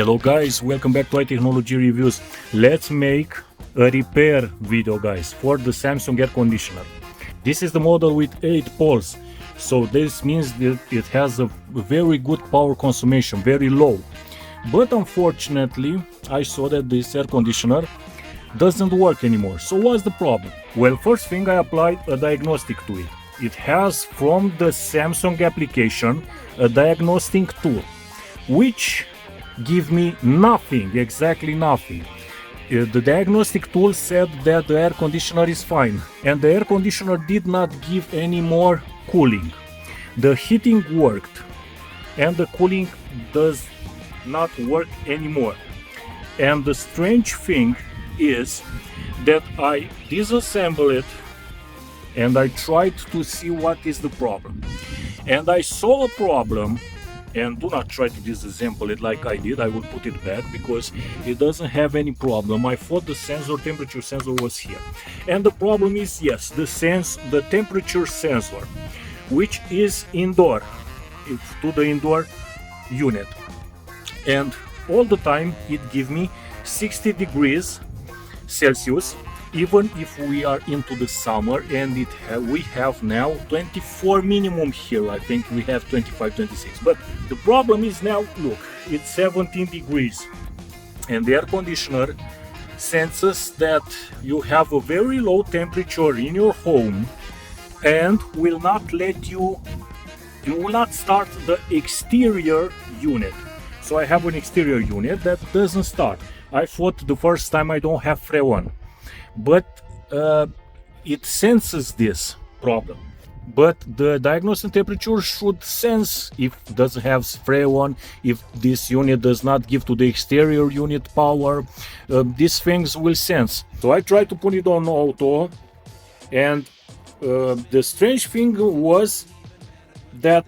Hello guys, welcome back to iTechnology Reviews. Let's make a repair video guys for the Samsung air conditioner. This is the model with 8 poles, so this means that it has a very good power consumption, very low. But unfortunately, I saw that this air conditioner doesn't work anymore. So what's the problem? Well, first thing, I applied a diagnostic to it. It has from the Samsung application a diagnostic tool, which give me nothing, exactly nothing. The diagnostic tool said that the air conditioner is fine, and the air conditioner did not give any more cooling. The heating worked, and the cooling does not work anymore. And the strange thing is that I disassemble it and I tried to see what is the problem. And I saw a problem. And do not try to disassemble it like I did. I will put it back because it doesn't have any problem. I thought the sensor, temperature sensor was here. And the problem is, yes, the temperature sensor, which is indoor, to the indoor unit. And all the time it gives me 60 degrees Celsius, even if we are into the summer, and we have now 24 minimum here. I think we have 25, 26. But the problem is now, look, it's 17 degrees. And the air conditioner senses that you have a very low temperature in your home and will not let you, it will not start the exterior unit. So I have an exterior unit that doesn't start. I thought the first time I don't have Freon. But it senses this problem. But the diagnostic temperature should sense if it doesn't have Freon, if this unit does not give to the exterior unit power. These things will sense. So I tried to put it on auto, and the strange thing was that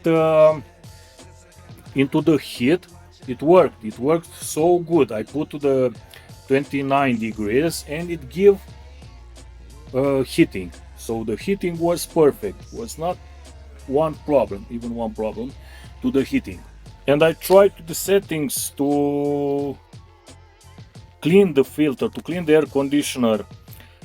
into the heat it worked. It worked so good. I put to the 29 degrees and it gave heating. So the heating was perfect, was not even one problem to the heating. And I tried the settings to clean the filter, to clean the air conditioner,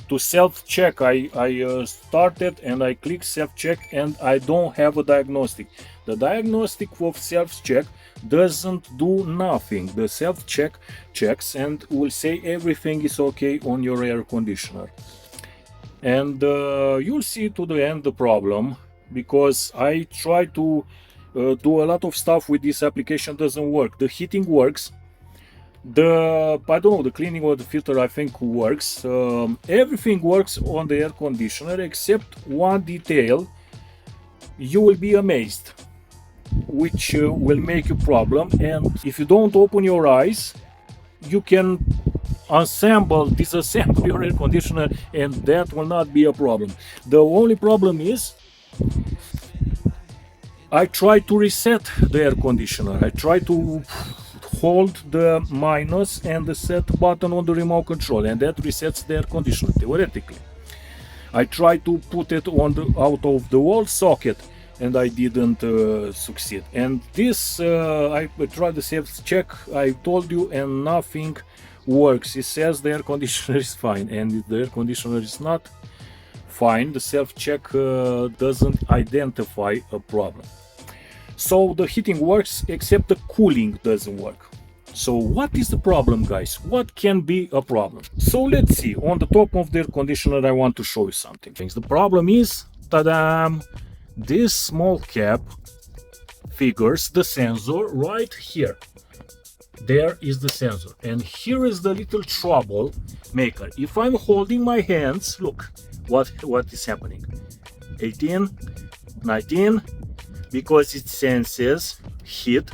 to self-check. I started and I clicked self-check and I don't have a diagnostic. The diagnostic of self-check doesn't do nothing. The self-check checks and will say everything is okay on your air conditioner. And you'll see to the end the problem, because I try to do a lot of stuff with this application, doesn't work. The heating works. I don't know, the cleaning of the filter I think works. Everything works on the air conditioner except one detail. You will be amazed, which will make you problem. And if you don't open your eyes, you can disassemble your air conditioner, and that will not be a problem. The only problem is I try to reset the air conditioner. I try to hold the minus and the set button on the remote control, and that resets the air conditioner theoretically. I try to put it on out of the wall socket, and I didn't succeed. And this I tried the self-check, I told you, and nothing works. It says the air conditioner is fine, and if the air conditioner is not fine, the self-check doesn't identify a problem. So the heating works except the cooling doesn't work. So what is the problem, guys? What can be a problem? So let's see. On the top of the air conditioner I want to show you something. The problem is, ta-da! This small cap figures the sensor right here. There is the sensor, and here is the little trouble maker. If I'm holding my hands, look what is happening. 18, 19, because it senses heat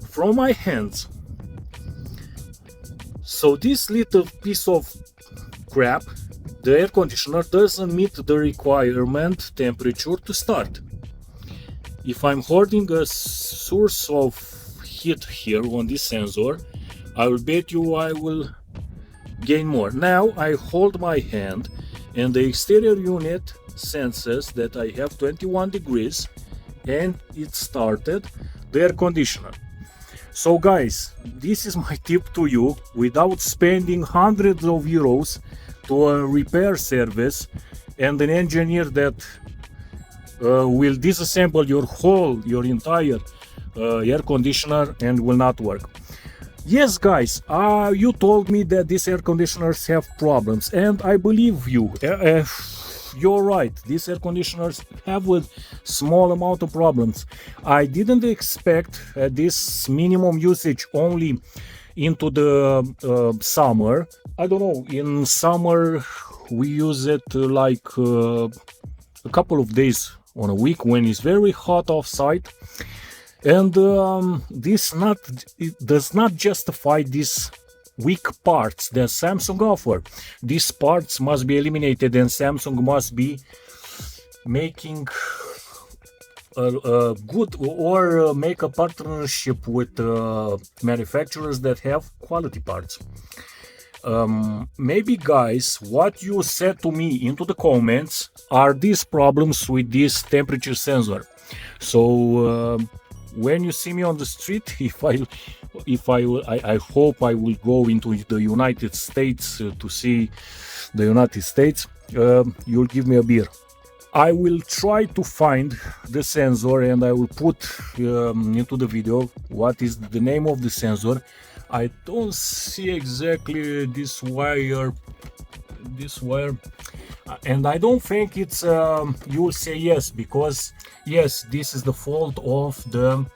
from my hands. So this little piece of crap, the air conditioner doesn't meet the requirement temperature to start. If I'm holding a source of heat here on this sensor, I will bet you I will gain more. Now I hold my hand and the exterior unit senses that I have 21 degrees and it started the air conditioner. So guys, this is my tip to you. Without spending hundreds of euros to a repair service and an engineer that will disassemble your entire air conditioner and will not work. Yes guys, you told me that these air conditioners have problems, and I believe you. You're right, these air conditioners have a small amount of problems. I didn't expect this minimum usage only into the summer. I don't know, in summer we use it like a couple of days on a week when it's very hot outside. And it does not justify these weak parts that Samsung offer. These parts must be eliminated, and Samsung must be making a good or make a partnership with manufacturers that have quality parts. Maybe guys, what you said to me into the comments are these problems with this temperature sensor. So when you see me on the street, I hope I will go into the United States to see the United States, you'll give me a beer. I will try to find the sensor and I will put into the video what is the name of the sensor. I don't see exactly this wire, and I don't think it's you will say yes, because yes, this is the fault of the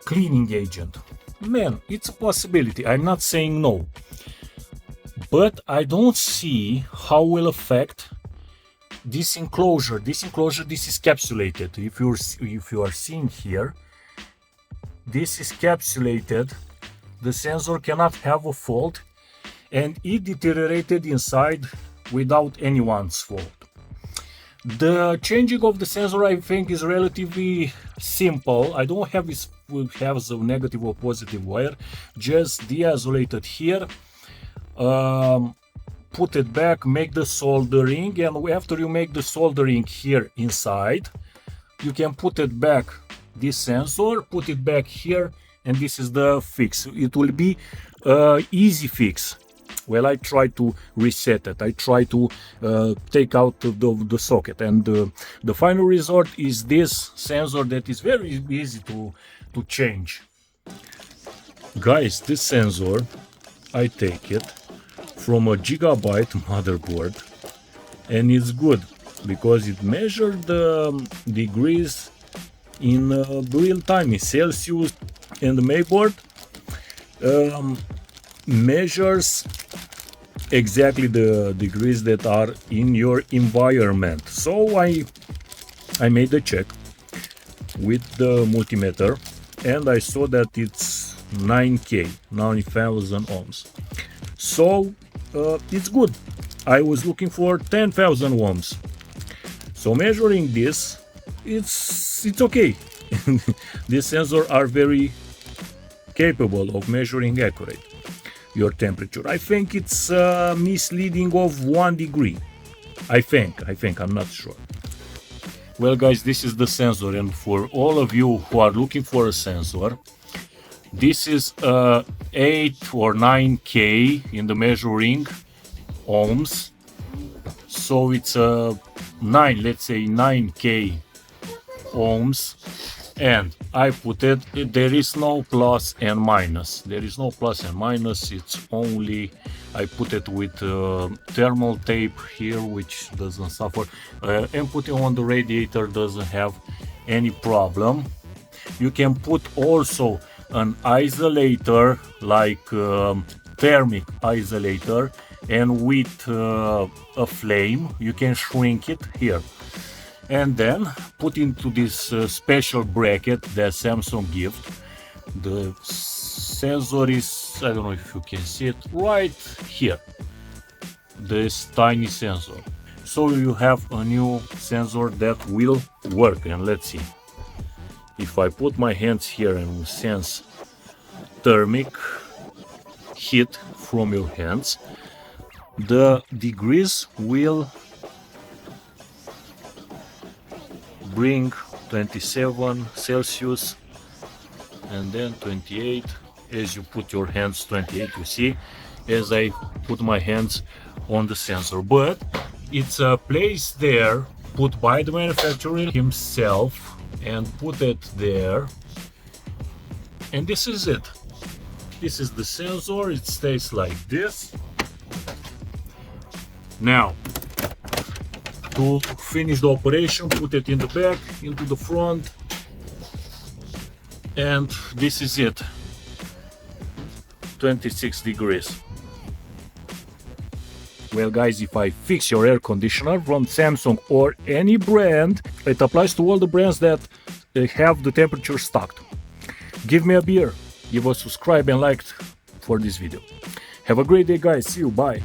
cleaning agent. Man, it's a possibility, I'm not saying no, but I don't see how will affect this enclosure. This is capsulated. If you are seeing here, this is capsulated. The sensor cannot have a fault, and it deteriorated inside without anyone's fault. The changing of the sensor, I think, is relatively simple. I don't have the negative or positive wire, just de-isolate it here, put it back, make the soldering, and after you make the soldering here inside, you can put it back, this sensor, put it back here, and this is the fix. It will be easy fix. Well, I try to reset it, I try to take out the socket, and the final result is this sensor that is very easy to change. Guys, this sensor, I take it from a gigabyte motherboard, and it's good because it measures the degrees in real time in Celsius, and the mainboard measures exactly the degrees that are in your environment. So I made a check with the multimeter, and I saw that it's 9,000 ohms. So it's good. I was looking for 10,000 ohms. So measuring this, it's okay. These sensors are very capable of measuring accurate your temperature. I think it's misleading of 1 degree. I think, I'm not sure. Well guys, this is the sensor, and for all of you who are looking for a sensor, this is 8 or 9K in the measuring ohms. So it's a 9, let's say 9K ohms, and I put it, there is no plus and minus, it's only, I put it with thermal tape here, which doesn't suffer, and putting on the radiator doesn't have any problem. You can put also an isolator, like thermic isolator, and with a flame you can shrink it here, and then put into this special bracket that Samsung gives. The sensor is, I don't know if you can see it, right here, this tiny sensor. So you have a new sensor that will work. And let's see, if I put my hands here and sense thermic heat from your hands, the degrees will bring 27 Celsius, and then 28. As you put your hands, 28, you see, as I put my hands on the sensor. But it's a place there put by the manufacturer himself, and put it there, and this is it. This is the sensor. It stays like this. Now, to finish the operation, put it in the back, into the front, and this is it. 26 degrees. Well guys, if I fix your air conditioner from Samsung or any brand, it applies to all the brands that have the temperature stocked. Give me a beer, give a subscribe and like for this video. Have a great day guys, see you, bye.